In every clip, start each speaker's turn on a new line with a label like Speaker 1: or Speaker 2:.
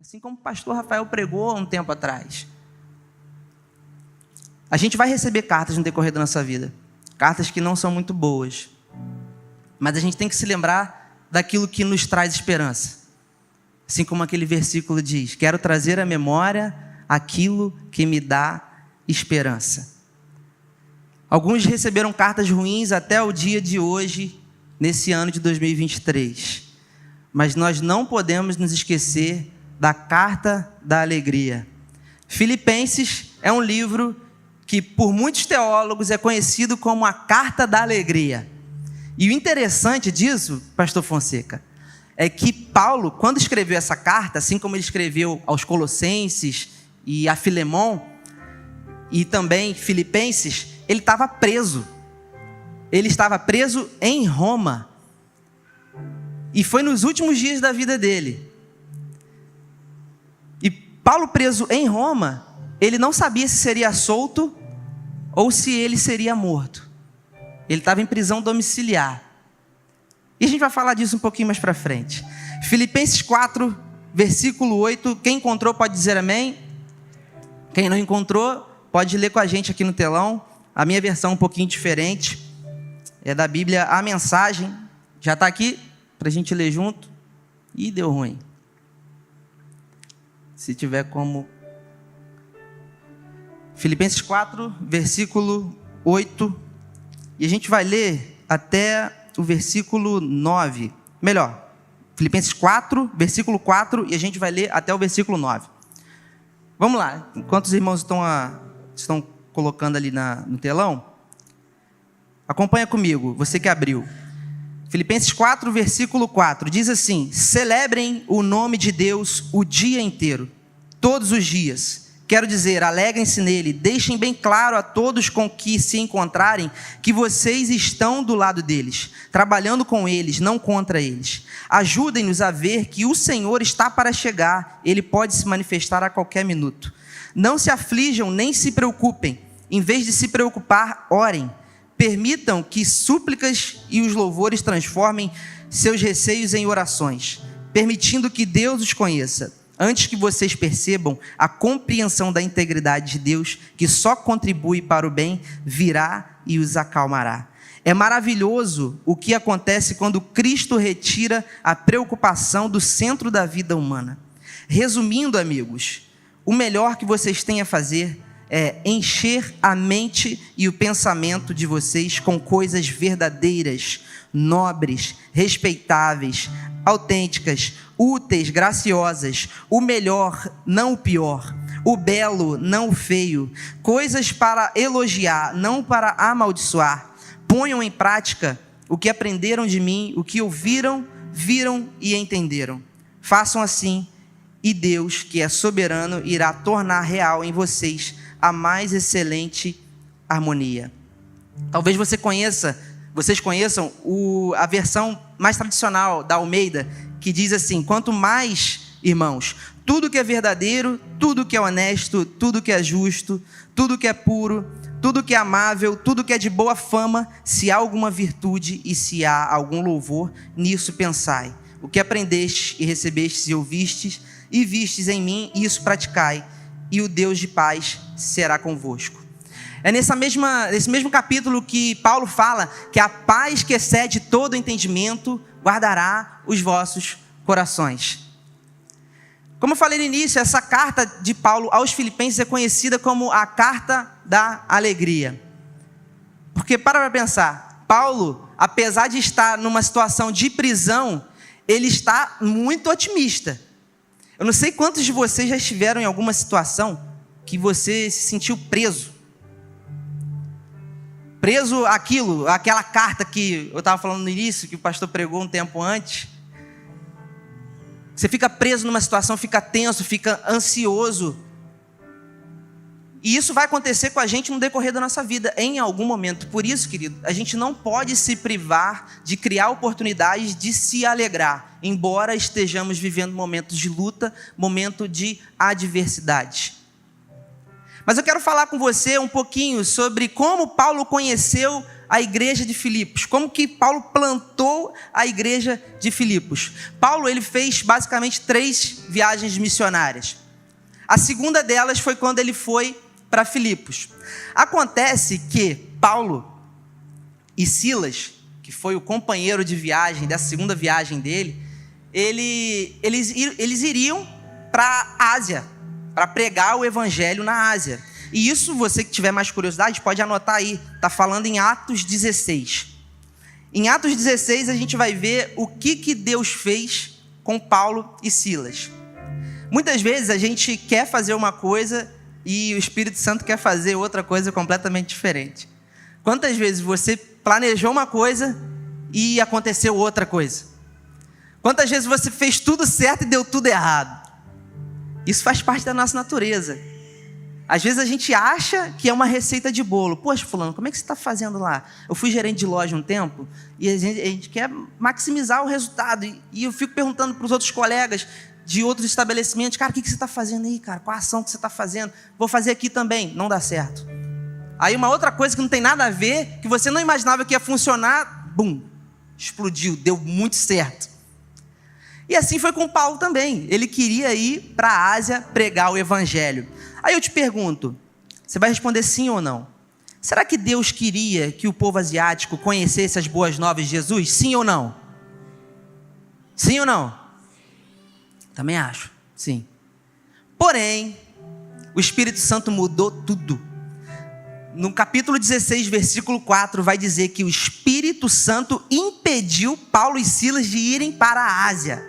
Speaker 1: Assim como o pastor Rafael pregou há um tempo atrás. A gente vai receber cartas no decorrer da nossa vida. Cartas que não são muito boas. Mas a gente tem que se lembrar daquilo que nos traz esperança. Assim como aquele versículo diz: quero trazer à memória aquilo que me dá esperança. Alguns receberam cartas ruins até o dia de hoje, nesse ano de 2023. Mas nós não podemos nos esquecer da carta da alegria. Filipenses é um livro que por muitos teólogos é conhecido como a carta da alegria. E o interessante disso, pastor Fonseca, é que Paulo, quando escreveu essa carta, assim como ele escreveu aos Colossenses e a Filemon, e também Filipenses, ele estava preso. Ele estava preso em Roma. E foi nos últimos dias da vida dele. E Paulo, preso em Roma, ele não sabia se seria solto ou se ele seria morto. Ele estava em prisão domiciliar. E a gente vai falar disso um pouquinho mais para frente. Filipenses 4, versículo 8. Quem encontrou pode dizer amém. Quem não encontrou, pode ler com a gente aqui no telão. A minha versão é um pouquinho diferente. É da Bíblia A Mensagem. Já está aqui para a gente ler junto. Ih, deu ruim. Se tiver como... Filipenses 4, versículo 8. E a gente vai ler até o versículo 9. Melhor, Filipenses 4, versículo 4. E a gente vai ler até o versículo 9. Vamos lá. Enquanto os irmãos estão colocando ali no telão, acompanha comigo, você que abriu. Filipenses 4, versículo 4. Diz assim: celebrem o nome de Deus o dia inteiro, todos os dias. Quero dizer, alegrem-se nele, deixem bem claro a todos com que se encontrarem que vocês estão do lado deles, trabalhando com eles, não contra eles. Ajudem-nos a ver que o Senhor está para chegar, ele pode se manifestar a qualquer minuto. Não se aflijam nem se preocupem, em vez de se preocupar, orem. Permitam que súplicas e os louvores transformem seus receios em orações, permitindo que Deus os conheça. Antes que vocês percebam, a compreensão da integridade de Deus, que só contribui para o bem, virá e os acalmará. É maravilhoso o que acontece quando Cristo retira a preocupação do centro da vida humana. Resumindo, amigos, o melhor que vocês têm a fazer é encher a mente e o pensamento de vocês com coisas verdadeiras, nobres, respeitáveis, autênticas, úteis, graciosas, o melhor, não o pior, o belo, não o feio, coisas para elogiar, não para amaldiçoar. Ponham em prática o que aprenderam de mim, o que ouviram, viram e entenderam. Façam assim, e Deus, que é soberano, irá tornar real em vocês a mais excelente harmonia. Talvez vocês conheçam a versão mais tradicional da Almeida, que diz assim: quanto mais, irmãos, tudo que é verdadeiro, tudo que é honesto, tudo que é justo, tudo que é puro, tudo que é amável, tudo que é de boa fama, se há alguma virtude e se há algum louvor, nisso pensai. O que aprendestes e recebestes e ouvistes e vistes em mim, isso praticai, e o Deus de paz será convosco. É nesse mesmo capítulo que Paulo fala que a paz que excede todo entendimento guardará os vossos corações. Como eu falei no início, essa carta de Paulo aos Filipenses é conhecida como a carta da alegria. Porque, para pensar, Paulo, apesar de estar numa situação de prisão, ele está muito otimista. Eu não sei quantos de vocês já estiveram em alguma situação que você se sentiu preso aquela carta que eu estava falando no início, que o pastor pregou um tempo antes. Você fica preso numa situação, fica tenso, fica ansioso. E isso vai acontecer com a gente no decorrer da nossa vida, em algum momento. Por isso, querido, a gente não pode se privar de criar oportunidades de se alegrar, embora estejamos vivendo momentos de luta, momento de adversidade. Mas eu quero falar com você um pouquinho sobre como Paulo conheceu a igreja de Filipos, como que Paulo plantou a igreja de Filipos. Paulo, ele fez basicamente 3 viagens missionárias. A segunda delas foi quando ele foi para Filipos. Acontece que Paulo e Silas, que foi o companheiro de viagem dessa segunda viagem dele, eles iriam para a Ásia, para pregar o evangelho na Ásia. E isso, você que tiver mais curiosidade, pode anotar aí. Está falando em Atos 16. Em Atos 16, a gente vai ver o que Deus fez com Paulo e Silas. Muitas vezes a gente quer fazer uma coisa e o Espírito Santo quer fazer outra coisa completamente diferente. Quantas vezes você planejou uma coisa e aconteceu outra coisa? Quantas vezes você fez tudo certo e deu tudo errado? Isso faz parte da nossa natureza. Às vezes a gente acha que é uma receita de bolo. Poxa, fulano, como é que você está fazendo lá? Eu fui gerente de loja um tempo e a gente quer maximizar o resultado. E eu fico perguntando para os outros colegas de outros estabelecimentos, cara, o que você está fazendo aí, cara? Qual a ação que você está fazendo? Vou fazer aqui também. Não dá certo. Aí uma outra coisa que não tem nada a ver, que você não imaginava que ia funcionar, bum, explodiu, deu muito certo. E assim foi com Paulo também. Ele queria ir para a Ásia pregar o evangelho. Aí eu te pergunto, você vai responder sim ou não? Será que Deus queria que o povo asiático conhecesse as boas novas de Jesus? Sim ou não? Sim ou não? Também acho, sim. Porém, o Espírito Santo mudou tudo. No capítulo 16, versículo 4, vai dizer que o Espírito Santo impediu Paulo e Silas de irem para a Ásia.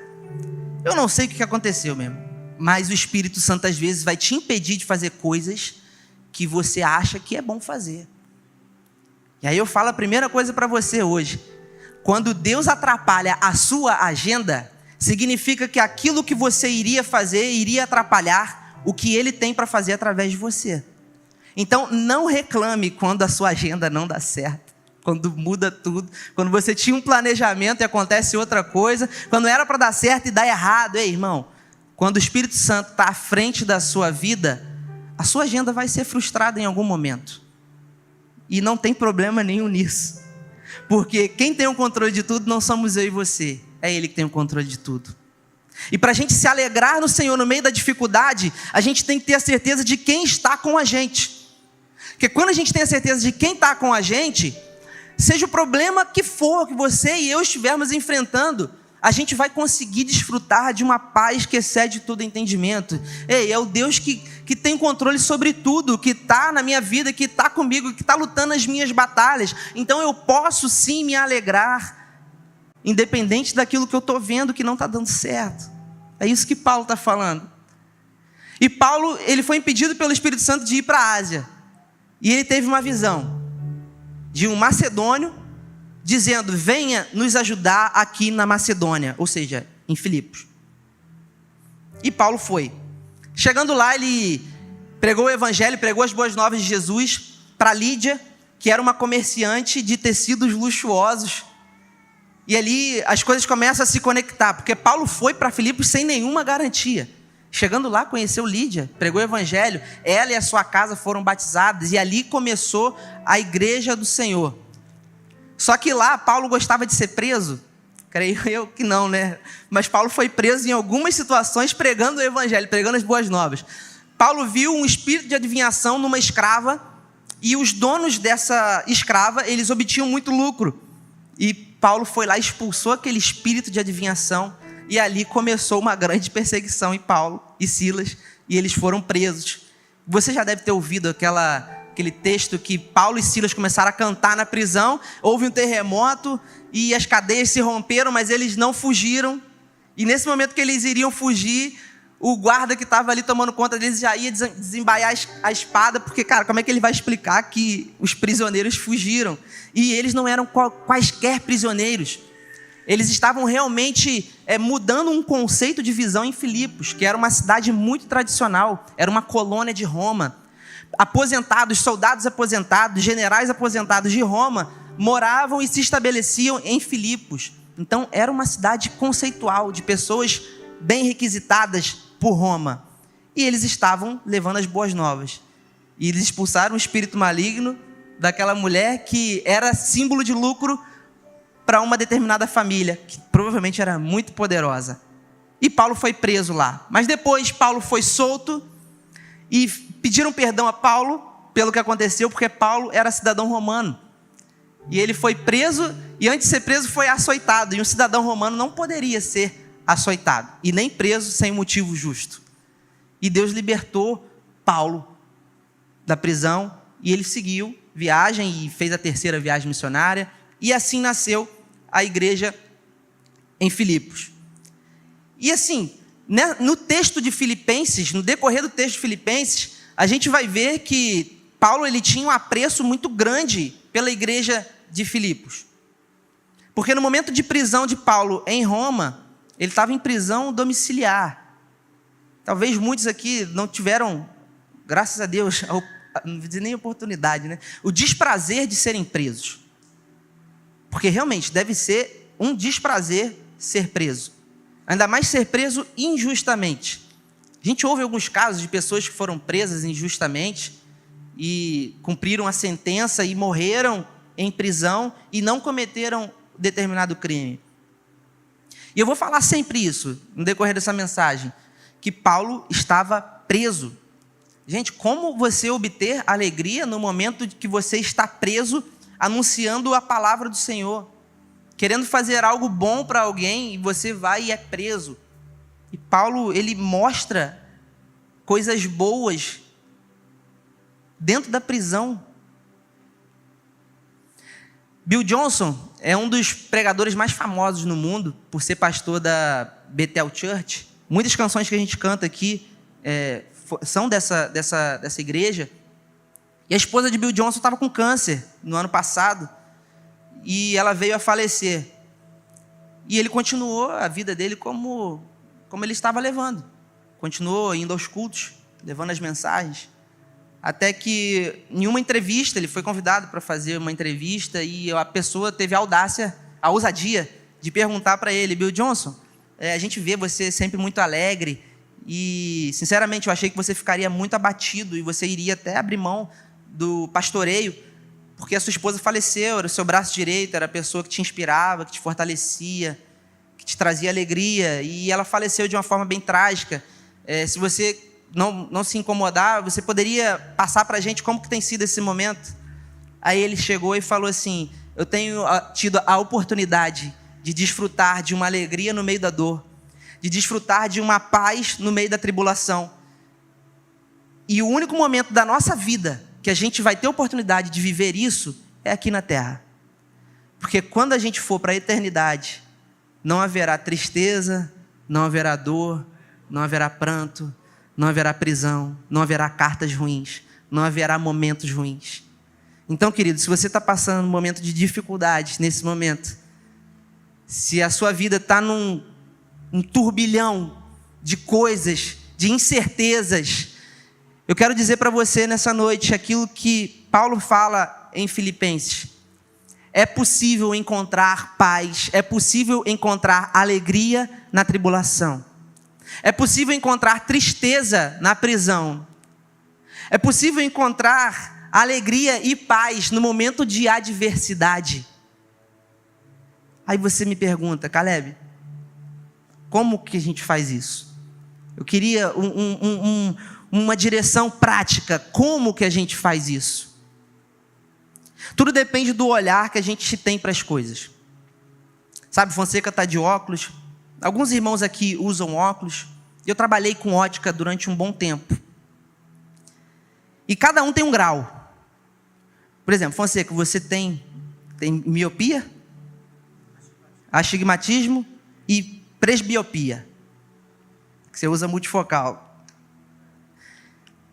Speaker 1: Eu não sei o que aconteceu mesmo. Mas o Espírito Santo às vezes vai te impedir de fazer coisas que você acha que é bom fazer. E aí eu falo a primeira coisa para você hoje. Quando Deus atrapalha a sua agenda, significa que aquilo que você iria fazer iria atrapalhar o que Ele tem para fazer através de você. Então não reclame quando a sua agenda não dá certo. Quando muda tudo, quando você tinha um planejamento e acontece outra coisa, quando era para dar certo e dá errado. Ei, irmão, quando o Espírito Santo está à frente da sua vida, a sua agenda vai ser frustrada em algum momento. E não tem problema nenhum nisso. Porque quem tem o controle de tudo não somos eu e você. É Ele que tem o controle de tudo. E para a gente se alegrar no Senhor no meio da dificuldade, a gente tem que ter a certeza de quem está com a gente. Porque quando a gente tem a certeza de quem está com a gente, seja o problema que for que você e eu estivermos enfrentando, a gente vai conseguir desfrutar de uma paz que excede todo entendimento. Ei, é o Deus que tem controle sobre tudo, que está na minha vida, que está comigo, que está lutando as minhas batalhas. Então eu posso sim me alegrar, independente daquilo que eu estou vendo que não está dando certo. É isso que Paulo está falando. E Paulo, ele foi impedido pelo Espírito Santo de ir para a Ásia. E ele teve uma visão de um macedônio, dizendo, venha nos ajudar aqui na Macedônia, ou seja, em Filipos. E Paulo foi. Chegando lá, ele pregou o evangelho, pregou as boas novas de Jesus para Lídia, que era uma comerciante de tecidos luxuosos. E ali as coisas começam a se conectar, porque Paulo foi para Filipos sem nenhuma garantia. Chegando lá, conheceu Lídia, pregou o evangelho, ela e a sua casa foram batizadas, e ali começou a igreja do Senhor. Só que lá, Paulo gostava de ser preso, creio eu que não, né? Mas Paulo foi preso em algumas situações pregando o evangelho, pregando as boas novas. Paulo viu um espírito de adivinhação numa escrava, e os donos dessa escrava, eles obtinham muito lucro. E Paulo foi lá e expulsou aquele espírito de adivinhação, e ali começou uma grande perseguição em Paulo e Silas, e eles foram presos. Você já deve ter ouvido aquele texto que Paulo e Silas começaram a cantar na prisão, houve um terremoto e as cadeias se romperam, mas eles não fugiram. E nesse momento que eles iriam fugir, o guarda que estava ali tomando conta deles já ia desembaiar a espada, porque, cara, como é que ele vai explicar que os prisioneiros fugiram? E eles não eram quaisquer prisioneiros. Eles estavam realmente mudando um conceito de visão em Filipos, que era uma cidade muito tradicional, era uma colônia de Roma. Aposentados, soldados aposentados, generais aposentados de Roma, moravam e se estabeleciam em Filipos. Então era uma cidade conceitual, de pessoas bem requisitadas por Roma. E eles estavam levando as boas novas. E eles expulsaram o espírito maligno daquela mulher que era símbolo de lucro para uma determinada família, que provavelmente era muito poderosa. E Paulo foi preso lá. Mas depois Paulo foi solto e pediram perdão a Paulo pelo que aconteceu, porque Paulo era cidadão romano. E ele foi preso, e antes de ser preso foi açoitado. E um cidadão romano não poderia ser açoitado, e nem preso sem motivo justo. E Deus libertou Paulo da prisão, e ele seguiu viagem e fez a terceira viagem missionária, e assim nasceu a igreja em Filipos. E assim, no texto de Filipenses, no decorrer do texto de Filipenses, a gente vai ver que Paulo ele tinha um apreço muito grande pela igreja de Filipos. Porque no momento de prisão de Paulo em Roma, ele estava em prisão domiciliar. Talvez muitos aqui não tiveram, graças a Deus, não vou dizer nem oportunidade, né? O desprazer de serem presos. Porque realmente deve ser um desprazer ser preso. Ainda mais ser preso injustamente. A gente ouve alguns casos de pessoas que foram presas injustamente e cumpriram a sentença e morreram em prisão e não cometeram determinado crime. E eu vou falar sempre isso, no decorrer dessa mensagem, que Paulo estava preso. Gente, como você obter alegria no momento que você está preso, anunciando a palavra do Senhor, querendo fazer algo bom para alguém, e você vai e é preso? E Paulo, ele mostra coisas boas dentro da prisão. Bill Johnson é um dos pregadores mais famosos no mundo, por ser pastor da Bethel Church. Muitas canções que a gente canta aqui são dessa igreja. E a esposa de Bill Johnson estava com câncer no ano passado, e ela veio a falecer. E ele continuou a vida dele como ele estava levando. Continuou indo aos cultos, levando as mensagens. Até que, em uma entrevista, ele foi convidado para fazer uma entrevista, e a pessoa teve a ousadia de perguntar para ele: Bill Johnson, a gente vê você sempre muito alegre, e, sinceramente, eu achei que você ficaria muito abatido, e você iria até abrir mão do pastoreio, porque a sua esposa faleceu, era o seu braço direito, era a pessoa que te inspirava, que te fortalecia, que te trazia alegria, e ela faleceu de uma forma bem trágica. Se você não se incomodar, você poderia passar para a gente como que tem sido esse momento? Aí ele chegou e falou assim: eu tenho tido a oportunidade de desfrutar de uma alegria no meio da dor, de desfrutar de uma paz no meio da tribulação. E o único momento da nossa vida que a gente vai ter oportunidade de viver isso é aqui na terra. Porque quando a gente for para a eternidade, não haverá tristeza, não haverá dor, não haverá pranto, não haverá prisão, não haverá cartas ruins, não haverá momentos ruins. Então, querido, se você está passando um momento de dificuldade nesse momento, se a sua vida está num turbilhão de coisas, de incertezas, eu quero dizer para você nessa noite aquilo que Paulo fala em Filipenses. É possível encontrar paz, é possível encontrar alegria na tribulação. É possível encontrar tristeza na prisão. É possível encontrar alegria e paz no momento de adversidade. Aí você me pergunta: Caleb, como que a gente faz isso? Eu queria uma direção prática. Como que a gente faz isso? Tudo depende do olhar que a gente tem para as coisas. Sabe, Fonseca está de óculos. Alguns irmãos aqui usam óculos. Eu trabalhei com ótica durante um bom tempo. E cada um tem um grau. Por exemplo, Fonseca, você tem miopia, astigmatismo e presbiopia, que você usa multifocal.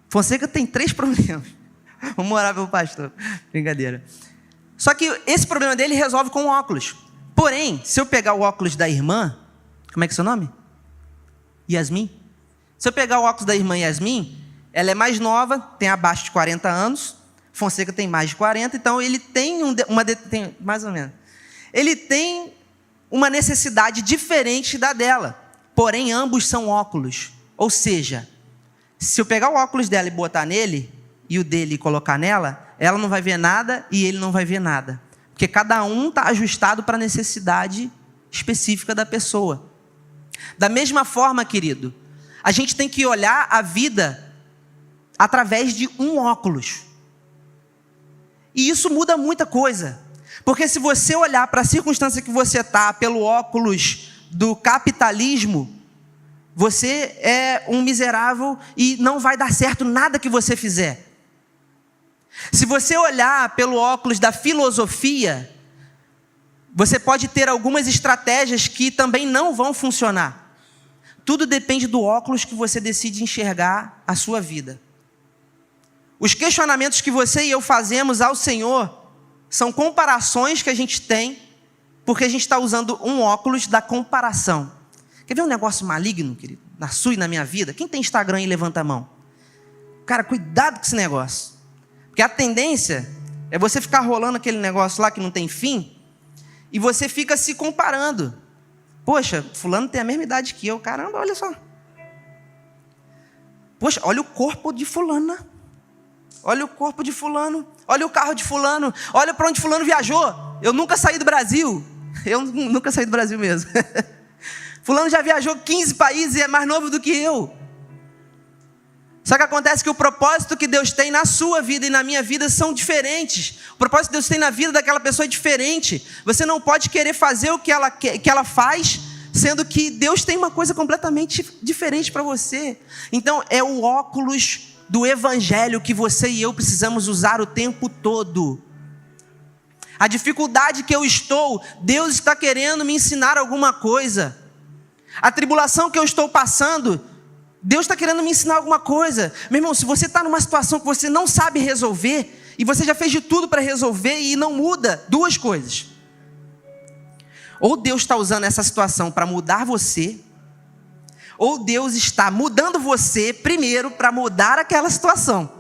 Speaker 1: Fonseca tem 3 problemas. Vamos orar pelo pastor. Brincadeira. Só que esse problema dele resolve com óculos. Porém, se eu pegar o óculos da irmã, como é que é seu nome? Yasmin. Se eu pegar o óculos da irmã Yasmin, ela é mais nova, tem abaixo de 40 anos. Fonseca tem mais de 40, então ele tem tem mais ou menos. Ele tem uma necessidade diferente da dela. Porém, ambos são óculos. Ou seja, se eu pegar o óculos dela e botar nele, e o dele e colocar nela, ela não vai ver nada e ele não vai ver nada. Porque cada um está ajustado para a necessidade específica da pessoa. Da mesma forma, querido, a gente tem que olhar a vida através de um óculos. E isso muda muita coisa. Porque se você olhar para a circunstância que você está pelo óculos do capitalismo, você é um miserável e não vai dar certo nada que você fizer. Se você olhar pelo óculos da filosofia, você pode ter algumas estratégias que também não vão funcionar. Tudo depende do óculos que você decide enxergar a sua vida. Os questionamentos que você e eu fazemos ao Senhor são comparações que a gente tem, porque a gente está usando um óculos da comparação. Quer ver um negócio maligno, querido? Na sua e na minha vida? Quem tem Instagram e levanta a mão? Cara, cuidado com esse negócio. Porque a tendência é você ficar rolando aquele negócio lá que não tem fim, e você fica se comparando. Poxa, fulano tem a mesma idade que eu. Caramba, olha só. Poxa, olha o corpo de fulana. Olha o corpo de fulano. Olha o carro de fulano. Olha para onde fulano viajou. Eu nunca saí do Brasil. Eu nunca saí do Brasil mesmo. Fulano já viajou 15 países e é mais novo do que eu. Só que acontece que o propósito que Deus tem na sua vida e na minha vida são diferentes. O propósito que Deus tem na vida daquela pessoa é diferente. Você não pode querer fazer o que ela faz, sendo que Deus tem uma coisa completamente diferente para você. Então é o óculos do evangelho que você e eu precisamos usar o tempo todo. A dificuldade que eu estou, Deus está querendo me ensinar alguma coisa. A tribulação que eu estou passando, Deus está querendo me ensinar alguma coisa. Meu irmão, se você está numa situação que você não sabe resolver, e você já fez de tudo para resolver e não muda, duas coisas. Ou Deus está usando essa situação para mudar você, ou Deus está mudando você primeiro para mudar aquela situação.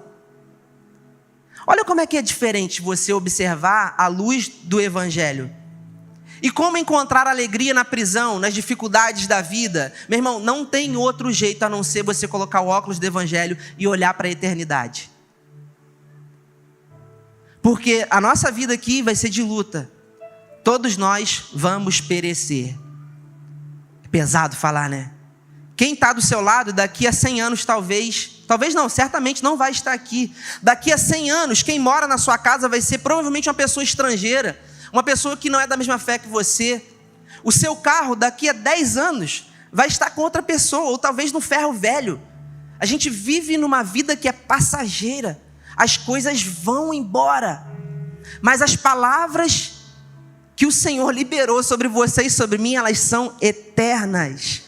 Speaker 1: Olha como é que é diferente você observar a luz do evangelho. E como encontrar alegria na prisão, nas dificuldades da vida. Meu irmão, não tem outro jeito a não ser você colocar o óculos do evangelho e olhar para a eternidade. Porque a nossa vida aqui vai ser de luta. Todos nós vamos perecer. É pesado falar, né? Quem está do seu lado daqui a 100 anos talvez não, certamente não vai estar aqui. Daqui a 100 anos, quem mora na sua casa vai ser provavelmente uma pessoa estrangeira. Uma pessoa que não é da mesma fé que você. O seu carro daqui a 10 anos vai estar com outra pessoa, ou talvez no ferro velho. A gente vive numa vida que é passageira. As coisas vão embora. Mas as palavras que o Senhor liberou sobre você e sobre mim, elas são eternas.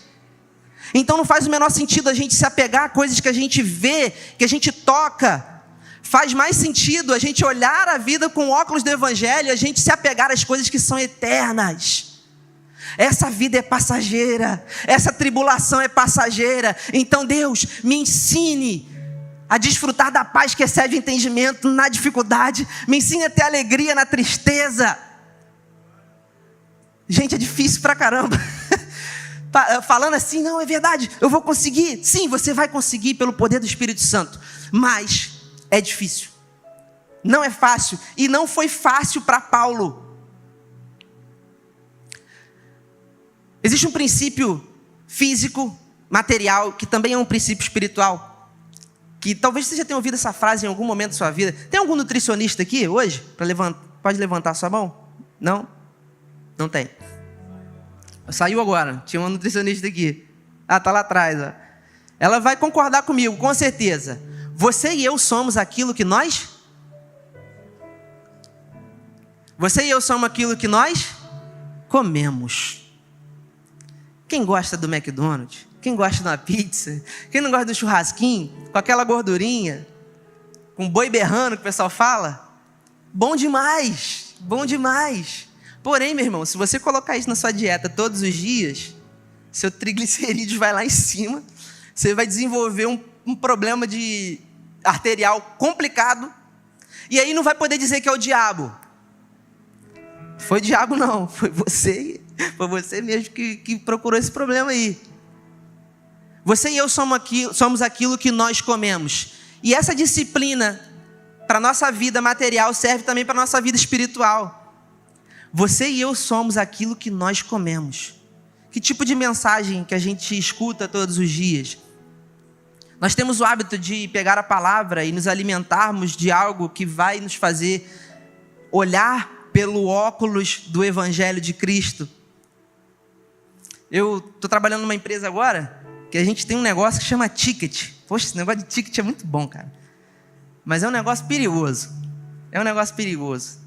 Speaker 1: Então não faz o menor sentido a gente se apegar a coisas que a gente vê, que a gente toca. Faz mais sentido a gente olhar a vida com óculos do evangelho e a gente se apegar às coisas que são eternas. Essa vida é passageira, essa tribulação é passageira. Então Deus, me ensine a desfrutar da paz que excede o entendimento na dificuldade. Me ensine a ter alegria na tristeza. Gente, é difícil pra caramba. Falando assim, não, é verdade, eu vou conseguir. Sim, você vai conseguir pelo poder do Espírito Santo. Mas é difícil. Não é fácil. E não foi fácil para Paulo. Existe um princípio físico, material, que também é um princípio espiritual. Que talvez você já tenha ouvido essa frase em algum momento da sua vida. Tem algum nutricionista aqui hoje? Pode levantar sua mão? Não? Não tem. Saiu agora. Tinha uma nutricionista aqui. Tá lá atrás. Ó. Ela vai concordar comigo, com certeza. Você e eu somos aquilo que nós... Você e eu somos aquilo que nós comemos. Quem gosta do McDonald's? Quem gosta de uma pizza? Quem não gosta do churrasquinho? Com aquela gordurinha? Com boi berrando que o pessoal fala? Bom demais. Bom demais. Porém, meu irmão, se você colocar isso na sua dieta todos os dias, seu triglicerídeos vai lá em cima, você vai desenvolver um problema de arterial complicado, e aí não vai poder dizer que é o diabo. Foi o diabo não, foi você mesmo que procurou esse problema aí. Você e eu somos aquilo que nós comemos. E essa disciplina para a nossa vida material, serve também para a nossa vida espiritual. Você e eu somos aquilo que nós comemos. Que tipo de mensagem que a gente escuta todos os dias? Nós temos o hábito de pegar a palavra e nos alimentarmos de algo que vai nos fazer olhar pelo óculos do Evangelho de Cristo. Eu estou trabalhando numa empresa agora que a gente tem um negócio que chama ticket. Poxa, esse negócio de ticket é muito bom, cara. Mas é um negócio perigoso. É um negócio perigoso.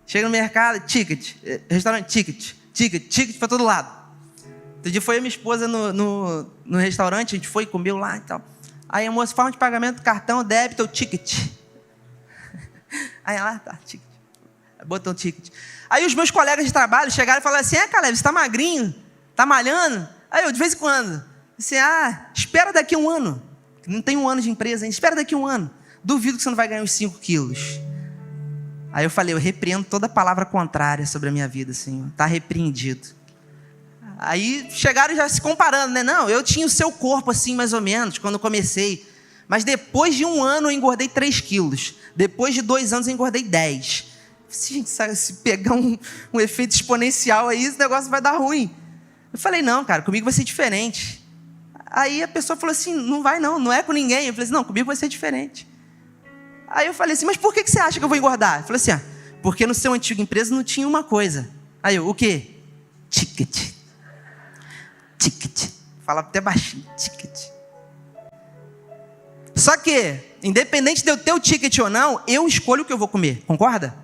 Speaker 1: Chega no mercado, ticket. Restaurante, ticket. Ticket para todo lado. Outro dia foi a minha esposa no restaurante, a gente foi, comeu lá e tal. Aí a moça, forma de pagamento, cartão, débito ou ticket. Aí ela, tá, ticket. Botou o ticket. Aí os meus colegas de trabalho chegaram e falaram assim, Caleb, você tá magrinho? Tá malhando? Aí eu, de vez em quando, assim, espera daqui 1 ano. Não tem 1 ano de empresa ainda, espera daqui 1 ano. Duvido que você não vai ganhar uns 5 quilos. Aí eu falei, eu repreendo toda palavra contrária sobre a minha vida, Senhor. Tá repreendido. Aí chegaram já se comparando, né? Não, eu tinha o seu corpo assim, mais ou menos, quando eu comecei. Mas depois de 1 ano eu engordei 3 quilos. Depois de 2 anos eu engordei 10. Gente, se pegar um efeito exponencial aí, esse negócio vai dar ruim. Eu falei, não, cara, comigo vai ser diferente. Aí a pessoa falou assim, não vai não é com ninguém. Eu falei assim, não, comigo vai ser diferente. Aí eu falei assim, mas por que você acha que eu vou engordar? Eu falei assim, porque no seu antigo empresa não tinha uma coisa. Aí eu, o quê? Ticket. Fala até baixinho, ticket. Só que, independente de eu ter o ticket ou não, eu escolho o que eu vou comer, concorda?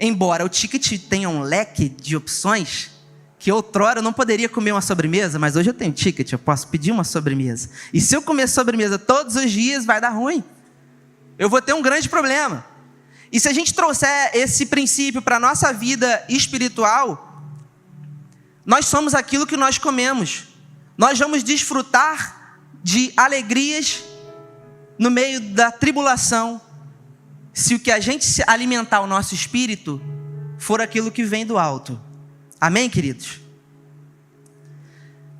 Speaker 1: Embora o ticket tenha um leque de opções, que outrora eu não poderia comer uma sobremesa, mas hoje eu tenho ticket, eu posso pedir uma sobremesa. E se eu comer sobremesa todos os dias, vai dar ruim. Eu vou ter um grande problema. E se a gente trouxer esse princípio para a nossa vida espiritual, nós somos aquilo que nós comemos. Nós vamos desfrutar de alegrias no meio da tribulação, se o que a gente alimentar o nosso espírito for aquilo que vem do alto. Amém, queridos?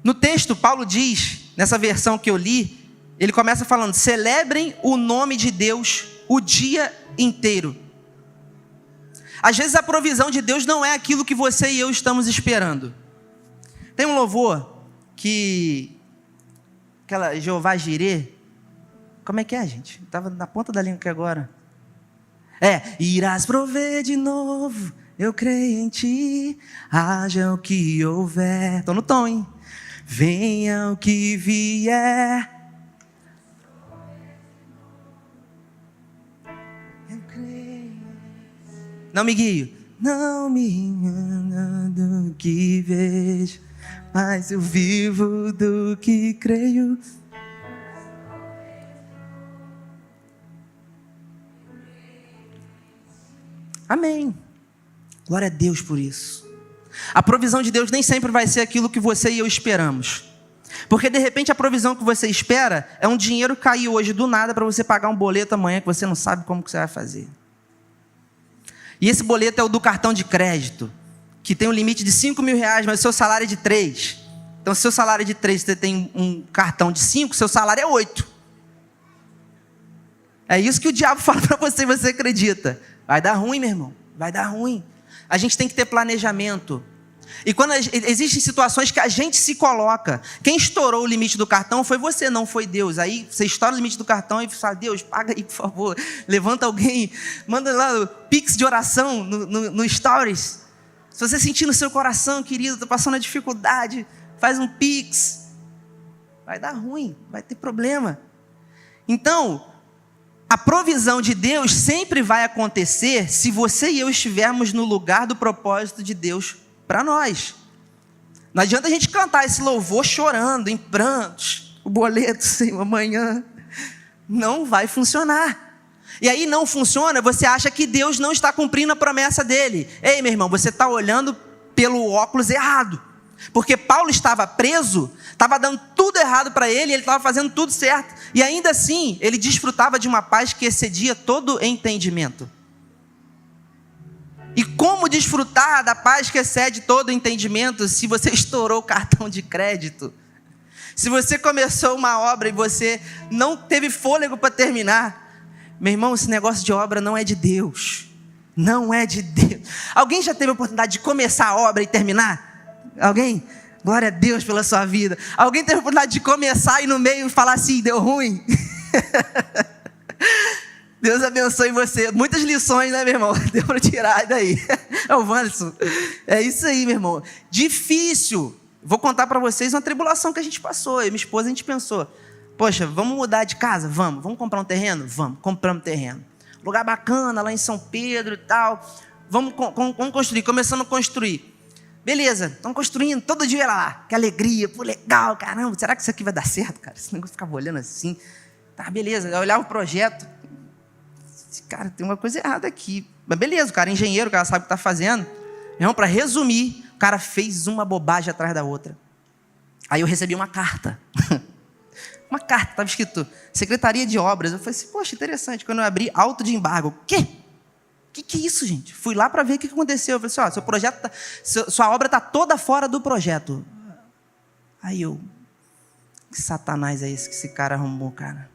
Speaker 1: No texto, Paulo diz, nessa versão que eu li, ele começa falando, celebrem o nome de Deus o dia inteiro. Às vezes a provisão de Deus não é aquilo que você e eu estamos esperando. Tem um louvor aquela Jeová Jirê, como é que é, gente? Estava na ponta da língua aqui agora. Irás prover de novo, eu creio em ti, haja o que houver. Estou no tom, hein? Venha o que vier. Eu creio. Não me guio. Não me engano do que vejo, mas eu vivo do que creio. Amém. Glória a Deus por isso. A provisão de Deus nem sempre vai ser aquilo que você e eu esperamos. Porque de repente a provisão que você espera é um dinheiro cair hoje do nada para você pagar um boleto amanhã que você não sabe como que você vai fazer. E esse boleto é o do cartão de crédito, que tem um limite de 5 mil reais, mas o seu salário é de 3. Então, se o seu salário é de 3, você tem um cartão de 5, seu salário é 8. É isso que o diabo fala para você e você acredita. Vai dar ruim, meu irmão. Vai dar ruim. A gente tem que ter planejamento. E quando existem situações que a gente se coloca, quem estourou o limite do cartão foi você, não foi Deus. Aí você estoura o limite do cartão e fala, Deus, paga aí, por favor. Levanta alguém, manda lá o pix de oração no Stories. Se você sentir no seu coração, querido, estou passando uma dificuldade, faz um pix. Vai dar ruim, vai ter problema. Então, a provisão de Deus sempre vai acontecer se você e eu estivermos no lugar do propósito de Deus para nós. Não adianta a gente cantar esse louvor chorando, em prantos, o boleto, Senhor, amanhã. Não vai funcionar. E aí não funciona, você acha que Deus não está cumprindo a promessa dele. Ei, meu irmão, você está olhando pelo óculos errado. Porque Paulo estava preso, estava dando tudo errado para ele, ele estava fazendo tudo certo. E ainda assim, ele desfrutava de uma paz que excedia todo entendimento. E como desfrutar da paz que excede todo entendimento se você estourou o cartão de crédito? Se você começou uma obra e você não teve fôlego para terminar? Meu irmão, esse negócio de obra não é de Deus. Não é de Deus. Alguém já teve a oportunidade de começar a obra e terminar? Alguém? Glória a Deus pela sua vida. Alguém teve a oportunidade de começar e no meio falar assim, deu ruim? Deus abençoe você. Muitas lições, né, meu irmão? Deu para tirar daí. É o Wanderson. É isso aí, meu irmão. Difícil. Vou contar para vocês uma tribulação que a gente passou. Eu e minha esposa, a gente pensou, poxa, vamos mudar de casa? Vamos comprar um terreno? Vamos, compramos terreno. Lugar bacana, lá em São Pedro e tal. Vamos construir. Começamos a construir. Beleza, estão construindo, todo dia era lá. Que alegria, pô, legal, caramba. Será que isso aqui vai dar certo, cara? Esse negócio ficava olhando assim. Tá, beleza. Eu olhava o projeto. Cara, tem uma coisa errada aqui. Mas beleza, o cara é engenheiro, o cara sabe o que está fazendo. Irmão, para resumir, o cara fez uma bobagem atrás da outra. Aí eu recebi uma carta. Uma carta, estava escrito Secretaria de Obras. Eu falei assim, poxa, interessante. Quando eu abri, auto de embargo. O quê? O que é isso, gente? Fui lá para ver o que aconteceu. Eu falei assim, ó, seu projeto sua obra está toda fora do projeto. Aí eu, que satanás é esse que esse cara arrumou, cara?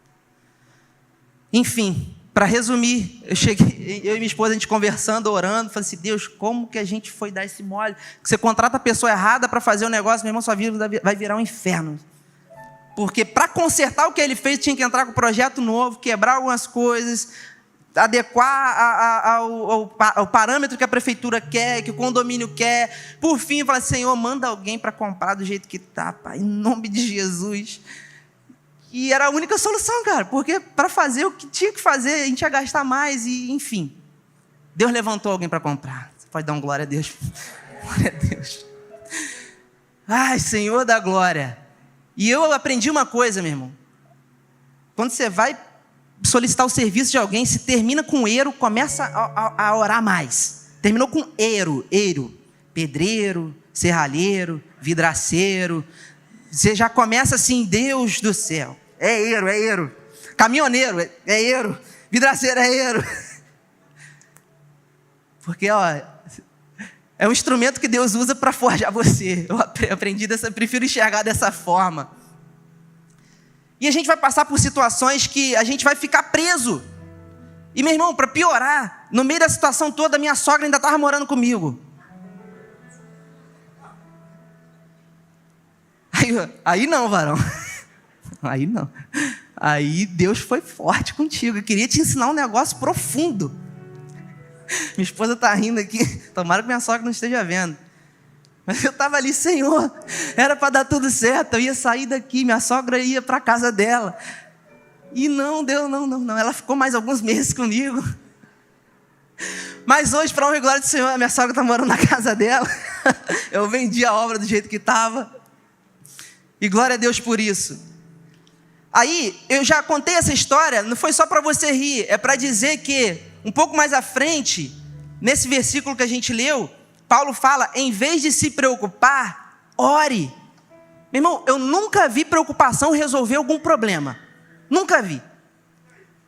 Speaker 1: Enfim, para resumir, eu e minha esposa, a gente conversando, orando, falei assim, Deus, como que a gente foi dar esse mole? Que você contrata a pessoa errada para fazer o negócio, meu irmão, sua vida vai virar um inferno. Porque para consertar o que ele fez, tinha que entrar com um projeto novo, quebrar algumas coisas, adequar ao parâmetro que a prefeitura quer, que o condomínio quer. Por fim, eu falei, Senhor, manda alguém para comprar do jeito que está, Pai, em nome de Jesus. E era a única solução, cara, porque para fazer o que tinha que fazer, a gente ia gastar mais, e enfim. Deus levantou alguém para comprar. Você pode dar um glória a Deus? Glória a Deus. Ai, Senhor da glória. E eu aprendi uma coisa, meu irmão. Quando você vai solicitar o serviço de alguém, se termina com eiro, começa a orar mais. Terminou com eiro, pedreiro, serralheiro, vidraceiro. Você já começa assim, Deus do céu. É eiro. Caminhoneiro, é eiro. Vidraceiro, é eiro. Porque, ó, é um instrumento que Deus usa para forjar você. Eu aprendi prefiro enxergar dessa forma. E a gente vai passar por situações que a gente vai ficar preso. E, meu irmão, para piorar, no meio da situação toda, minha sogra ainda estava morando comigo. Aí não, varão. Aí não. Aí Deus foi forte contigo. Eu queria te ensinar um negócio profundo. Minha esposa está rindo aqui. Tomara que minha sogra não esteja vendo. Mas eu estava ali, Senhor, era para dar tudo certo. Eu ia sair daqui, minha sogra ia para a casa dela. E não deu, não. Ela ficou mais alguns meses comigo. Mas hoje, para honra e glória do Senhor, a minha sogra está morando na casa dela. Eu vendi a obra do jeito que estava. E glória a Deus por isso. Aí, eu já contei essa história, não foi só para você rir, é para dizer que, um pouco mais à frente, nesse versículo que a gente leu, Paulo fala, em vez de se preocupar, ore. Meu irmão, eu nunca vi preocupação resolver algum problema. Nunca vi.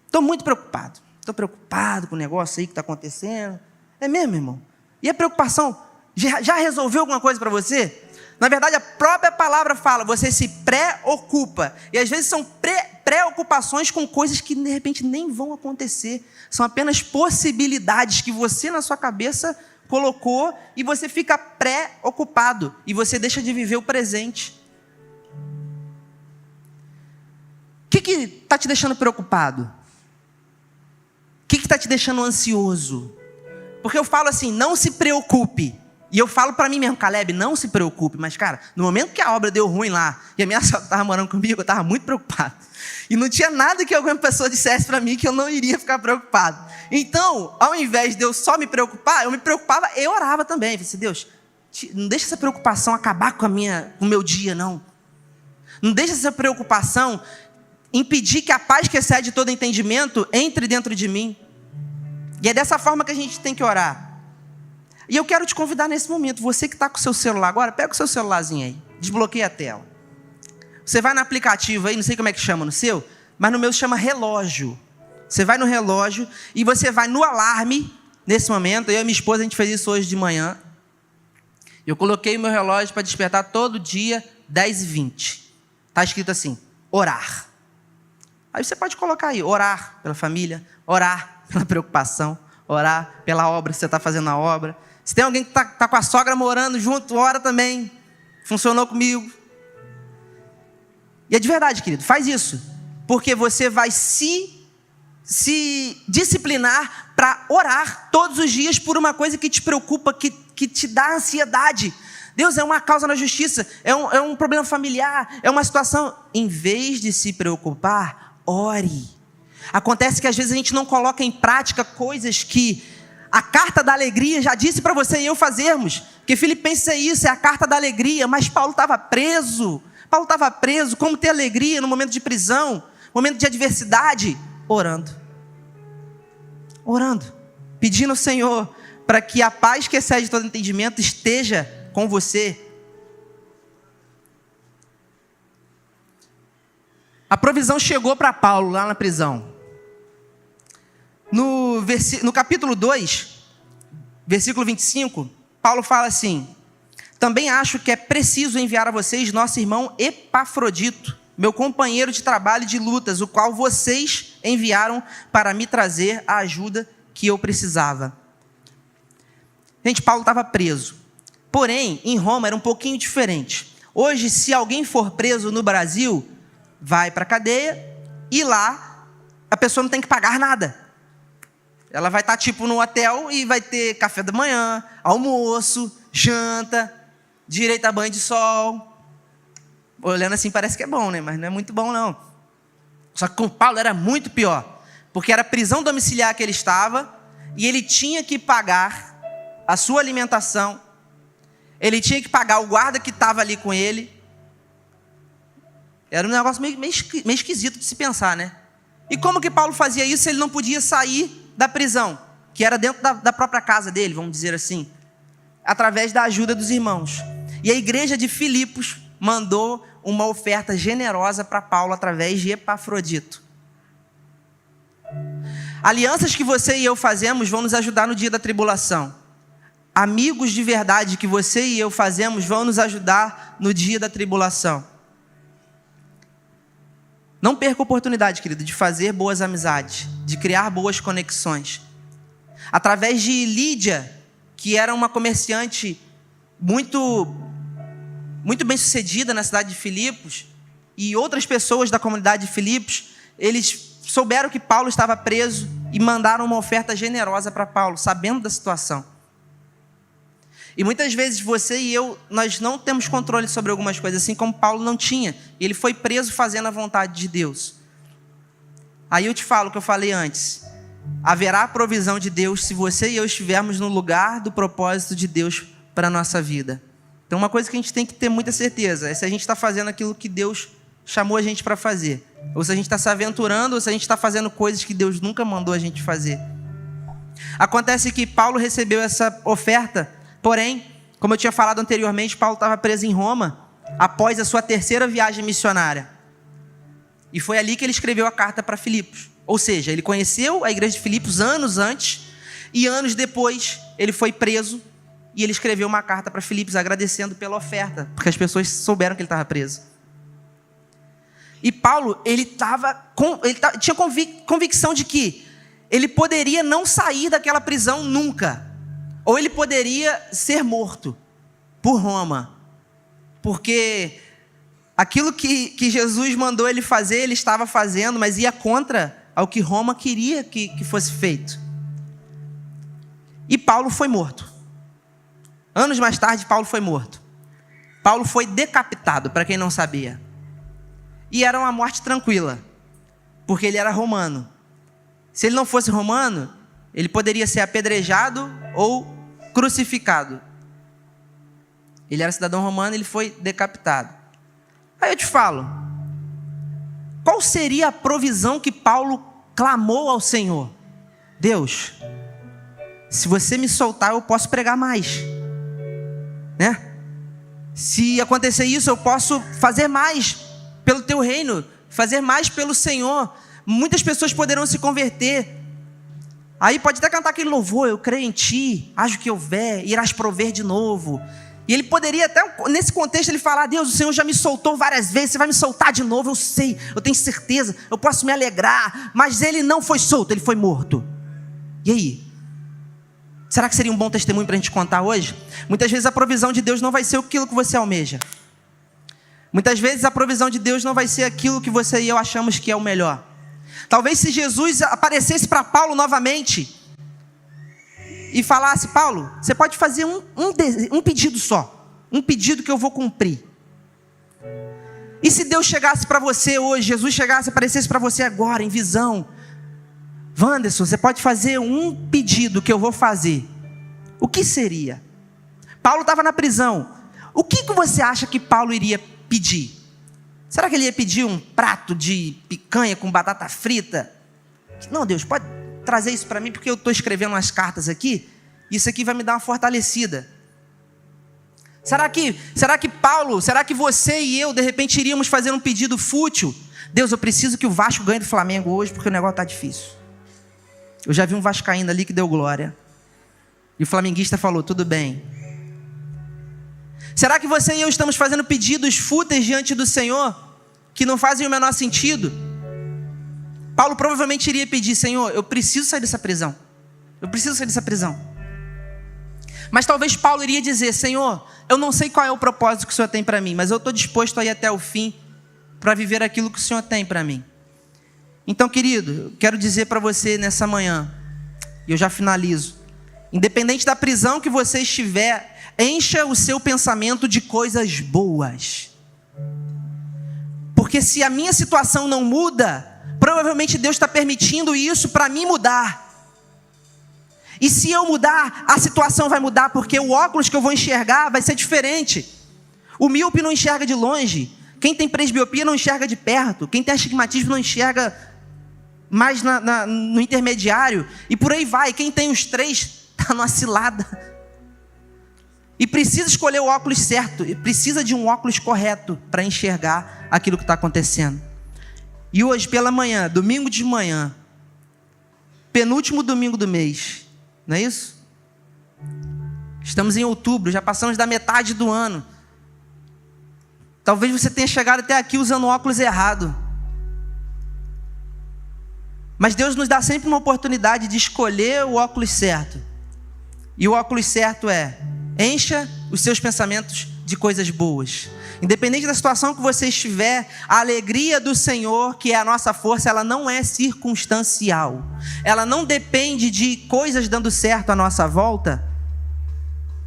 Speaker 1: Estou muito preocupado. Estou preocupado com o negócio aí que está acontecendo. É mesmo, irmão? E a preocupação já resolveu alguma coisa para você? Na verdade, a própria palavra fala, você se preocupa. E às vezes são preocupações com coisas que de repente nem vão acontecer. São apenas possibilidades que você na sua cabeça colocou e você fica preocupado. E você deixa de viver o presente. O que está te deixando preocupado? O que está te deixando ansioso? Porque eu falo assim, não se preocupe. E eu falo para mim mesmo, Caleb, não se preocupe. Mas, cara, no momento que a obra deu ruim lá, e a minha sogra estava morando comigo, eu estava muito preocupado. E não tinha nada que alguma pessoa dissesse para mim que eu não iria ficar preocupado. Então, ao invés de eu só me preocupar, eu me preocupava e orava também. Eu falei assim, Deus, não deixa essa preocupação acabar com o meu dia, não. Não deixa essa preocupação impedir que a paz que excede todo entendimento entre dentro de mim. E é dessa forma que a gente tem que orar. E eu quero te convidar nesse momento, você que está com o seu celular agora, pega o seu celularzinho aí, desbloqueia a tela. Você vai no aplicativo aí, não sei como é que chama no seu, mas no meu se chama relógio. Você vai no relógio e você vai no alarme, nesse momento, eu e minha esposa, a gente fez isso hoje de manhã. Eu coloquei o meu relógio para despertar todo dia, 10h20. Está escrito assim, orar. Aí você pode colocar aí, orar pela família, orar pela preocupação, orar pela obra, se você está fazendo a obra. Se tem alguém que está com a sogra morando junto, ora também. Funcionou comigo. E é de verdade, querido, faz isso. Porque você vai se disciplinar para orar todos os dias por uma coisa que te preocupa, que te dá ansiedade. Deus, é uma causa na justiça, é um problema familiar, é uma situação. Em vez de se preocupar, ore. Acontece que às vezes a gente não coloca em prática coisas que a carta da alegria já disse para você e eu fazermos. Porque Filipenses é isso, é a carta da alegria. Mas Paulo estava preso. Como ter alegria no momento de prisão, momento de adversidade? Orando, pedindo ao Senhor para que a paz que excede todo entendimento esteja com você. A provisão chegou para Paulo lá na prisão. No capítulo 2, versículo 25, Paulo fala assim: também acho que é preciso enviar a vocês nosso irmão Epafrodito, meu companheiro de trabalho e de lutas, o qual vocês enviaram para me trazer a ajuda que eu precisava. Gente, Paulo estava preso. Porém, em Roma era um pouquinho diferente. Hoje, se alguém for preso no Brasil, vai para a cadeia e lá a pessoa não tem que pagar nada. Ela vai estar tipo no hotel e vai ter café da manhã, almoço, janta, direito a banho de sol. Olhando assim parece que é bom, né? Mas não é muito bom não. Só que com Paulo era muito pior, porque era prisão domiciliar que ele estava, e ele tinha que pagar a sua alimentação, ele tinha que pagar o guarda que estava ali com ele. Era um negócio meio esquisito de se pensar, né? E como que Paulo fazia isso se ele não podia sair da prisão, que era dentro da própria casa dele, vamos dizer assim? Através da ajuda dos irmãos. E a igreja de Filipos mandou uma oferta generosa para Paulo através de Epafrodito. Alianças que você e eu fazemos vão nos ajudar no dia da tribulação. Amigos de verdade que você e eu fazemos vão nos ajudar no dia da tribulação. Não perca a oportunidade, querido, de fazer boas amizades, de criar boas conexões. Através de Lídia, que era uma comerciante muito bem sucedida na cidade de Filipos, e outras pessoas da comunidade de Filipos, eles souberam que Paulo estava preso e mandaram uma oferta generosa para Paulo, sabendo da situação. E muitas vezes você e eu, nós não temos controle sobre algumas coisas, assim como Paulo não tinha. Ele foi preso fazendo a vontade de Deus. Aí eu te falo o que eu falei antes. Haverá a provisão de Deus se você e eu estivermos no lugar do propósito de Deus para a nossa vida. Então uma coisa que a gente tem que ter muita certeza é se a gente está fazendo aquilo que Deus chamou a gente para fazer. Ou se a gente está se aventurando, ou se a gente está fazendo coisas que Deus nunca mandou a gente fazer. Acontece que Paulo recebeu essa oferta, porém, como eu tinha falado anteriormente, Paulo estava preso em Roma após a sua terceira viagem missionária. E foi ali que ele escreveu a carta para Filipos. Ou seja, ele conheceu a igreja de Filipos anos antes, e anos depois ele foi preso, e ele escreveu uma carta para Filipos agradecendo pela oferta, porque as pessoas souberam que ele estava preso. E Paulo, ele tinha convicção de que ele poderia não sair daquela prisão nunca, ou ele poderia ser morto por Roma, porque aquilo que Jesus mandou ele fazer, ele estava fazendo, mas ia contra ao que Roma queria que fosse feito. E Paulo foi morto. Anos mais tarde, Paulo foi morto. Paulo foi decapitado, para quem não sabia. E era uma morte tranquila, porque ele era romano. Se ele não fosse romano, ele poderia ser apedrejado ou crucificado. Ele era cidadão romano, ele foi decapitado. Aí eu te falo, qual seria a provisão que Paulo clamou ao Senhor? Deus, se você me soltar, eu posso pregar mais, né? Se acontecer isso, eu posso fazer mais pelo teu reino, fazer mais pelo Senhor. Muitas pessoas poderão se converter. Aí pode até cantar aquele louvor: eu creio em ti, haja o que houver, irás prover de novo. E ele poderia até, nesse contexto, ele falar: Deus, o Senhor já me soltou várias vezes, você vai me soltar de novo, eu sei, eu tenho certeza, eu posso me alegrar. Mas ele não foi solto, ele foi morto. E aí? Será que seria um bom testemunho para a gente contar hoje? Muitas vezes a provisão de Deus não vai ser aquilo que você almeja. Muitas vezes a provisão de Deus não vai ser aquilo que você e eu achamos que é o melhor. Talvez se Jesus aparecesse para Paulo novamente e falasse: Paulo, você pode fazer um pedido só, um pedido que eu vou cumprir. E se Deus chegasse para você hoje, Jesus chegasse, aparecesse para você agora em visão: Wanderson, você pode fazer um pedido que eu vou fazer. O que seria? Paulo estava na prisão. O que você acha que Paulo iria pedir? Será que ele ia pedir um prato de picanha com batata frita? Não, Deus, pode trazer isso para mim, porque eu estou escrevendo umas cartas aqui, e isso aqui vai me dar uma fortalecida. Será que Paulo, será que você e eu, de repente, iríamos fazer um pedido fútil? Deus, eu preciso que o Vasco ganhe do Flamengo hoje, porque o negócio está difícil. Eu já vi um vascaíno ali que deu glória, e o flamenguista falou: tudo bem. Será que você e eu estamos fazendo pedidos fúteis diante do Senhor, que não fazem o menor sentido? Paulo provavelmente iria pedir: Senhor, eu preciso sair dessa prisão. Eu preciso sair dessa prisão. Mas talvez Paulo iria dizer: Senhor, eu não sei qual é o propósito que o Senhor tem para mim, mas eu estou disposto a ir até o fim para viver aquilo que o Senhor tem para mim. Então, querido, eu quero dizer para você nessa manhã, e eu já finalizo: independente da prisão que você estiver, encha o seu pensamento de coisas boas. Porque se a minha situação não muda, provavelmente Deus está permitindo isso para mim mudar. E se eu mudar, a situação vai mudar, porque o óculos que eu vou enxergar vai ser diferente. O míope não enxerga de longe. Quem tem presbiopia não enxerga de perto. Quem tem astigmatismo não enxerga mais no intermediário. E por aí vai. Quem tem os três está numa cilada. E precisa escolher o óculos certo. E precisa de um óculos correto para enxergar aquilo que está acontecendo. E hoje pela manhã, domingo de manhã, penúltimo domingo do mês, não é isso? Estamos em outubro, já passamos da metade do ano. Talvez você tenha chegado até aqui usando o óculos errado. Mas Deus nos dá sempre uma oportunidade de escolher o óculos certo. E o óculos certo é: encha os seus pensamentos de coisas boas. Independente da situação que você estiver, a alegria do Senhor, que é a nossa força, ela não é circunstancial. Ela não depende de coisas dando certo à nossa volta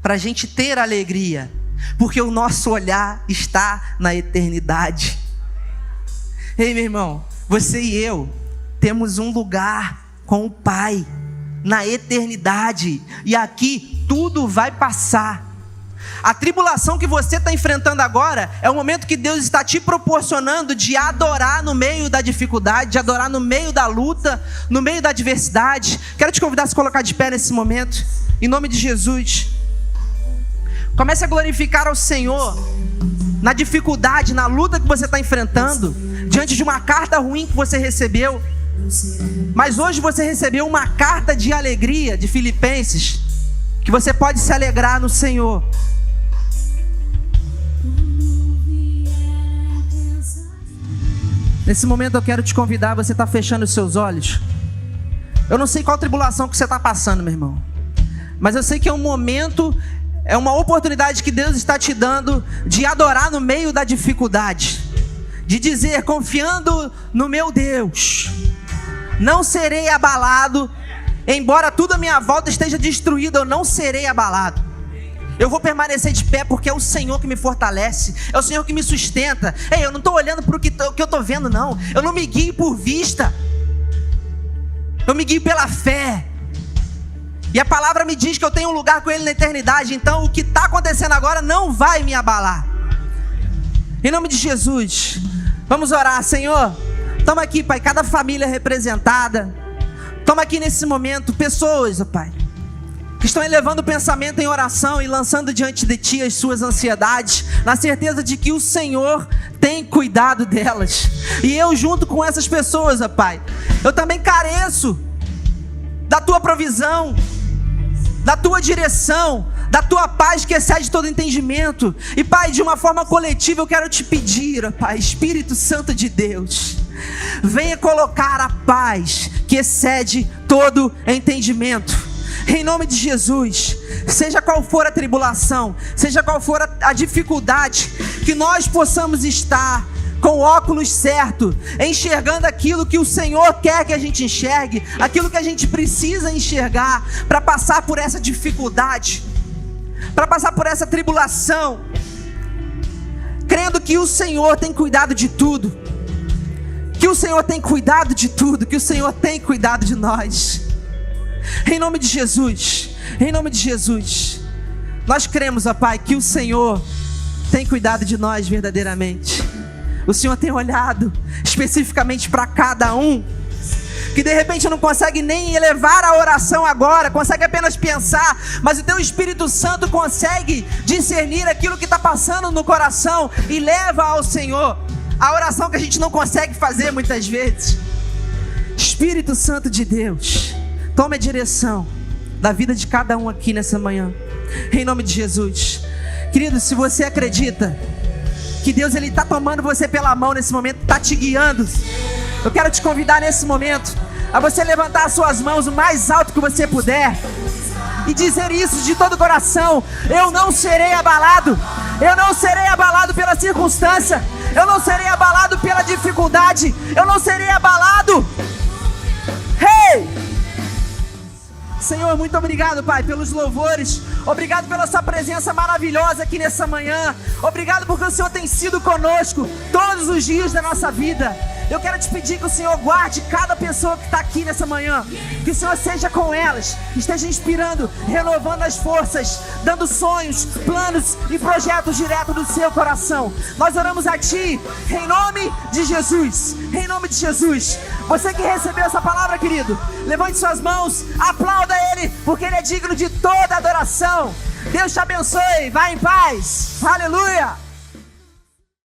Speaker 1: para a gente ter alegria. Porque o nosso olhar está na eternidade. Ei, meu irmão, você e eu temos um lugar com o Pai na eternidade. E aqui tudo vai passar. A tribulação que você está enfrentando agora é o momento que Deus está te proporcionando de adorar no meio da dificuldade, de adorar no meio da luta, no meio da adversidade. Quero te convidar a se colocar de pé nesse momento, em nome de Jesus. Comece a glorificar ao Senhor na dificuldade, na luta que você está enfrentando, diante de uma carta ruim que você recebeu. Mas hoje você recebeu uma carta de alegria de Filipenses, que você pode se alegrar no Senhor. Nesse momento eu quero te convidar, você está fechando os seus olhos. Eu não sei qual tribulação que você está passando, meu irmão, mas eu sei que é um momento, é uma oportunidade que Deus está te dando de adorar no meio da dificuldade, de dizer: confiando no meu Deus, não serei abalado. Embora tudo à minha volta esteja destruído, eu não serei abalado. Eu vou permanecer de pé, porque é o Senhor que me fortalece, é o Senhor que me sustenta. Ei, eu não estou olhando para o que eu estou vendo, não. Eu não me guio por vista, eu me guio pela fé. E a palavra me diz que eu tenho um lugar com Ele na eternidade. Então o que está acontecendo agora não vai me abalar. Em nome de Jesus, vamos orar. Senhor, toma aqui, Pai, cada família representada. Toma aqui nesse momento pessoas, ó Pai, que estão elevando o pensamento em oração e lançando diante de Ti as suas ansiedades, na certeza de que o Senhor tem cuidado delas. E eu, junto com essas pessoas, ó Pai, eu também careço da Tua provisão. da tua direção, da tua paz que excede todo entendimento. E Pai, de uma forma coletiva eu quero te pedir, Pai, Espírito Santo de Deus, venha colocar a paz que excede todo entendimento, em nome de Jesus. Seja qual for a tribulação, seja qual for a dificuldade, que nós possamos estar com o óculos certo, enxergando aquilo que o Senhor quer que a gente enxergue, aquilo que a gente precisa enxergar para passar por essa dificuldade, para passar por essa tribulação, crendo que o Senhor tem cuidado de tudo, que o Senhor tem cuidado de tudo, que o Senhor tem cuidado de nós. Em nome de Jesus, em nome de Jesus, nós cremos, ó Pai, que o Senhor tem cuidado de nós verdadeiramente. O Senhor tem olhado especificamente para cada um, que de repente não consegue nem elevar a oração agora, consegue apenas pensar, mas o teu Espírito Santo consegue discernir aquilo que está passando no coração e leva ao Senhor a oração que a gente não consegue fazer muitas vezes. Espírito Santo de Deus, tome a direção da vida de cada um aqui nessa manhã, em nome de Jesus. Querido, se você acredita que Deus está tomando você pela mão nesse momento, está te guiando, eu quero te convidar nesse momento a você levantar as suas mãos o mais alto que você puder e dizer isso de todo o coração: eu não serei abalado, eu não serei abalado pela circunstância, eu não serei abalado pela dificuldade, eu não serei abalado. Hey! Senhor, muito obrigado, Pai, pelos louvores. Obrigado pela sua presença maravilhosa aqui nessa manhã. Obrigado porque o Senhor tem sido conosco todos os dias da nossa vida. Eu quero te pedir que o Senhor guarde cada pessoa que está aqui nessa manhã, que o Senhor seja com elas, esteja inspirando, renovando as forças, dando sonhos, planos e projetos direto do seu coração. Nós oramos a Ti, em nome de Jesus, em nome de Jesus. Você que recebeu essa palavra, querido, levante suas mãos, aplauda Ele, porque Ele é digno de toda adoração. Deus te abençoe, vá em paz, aleluia.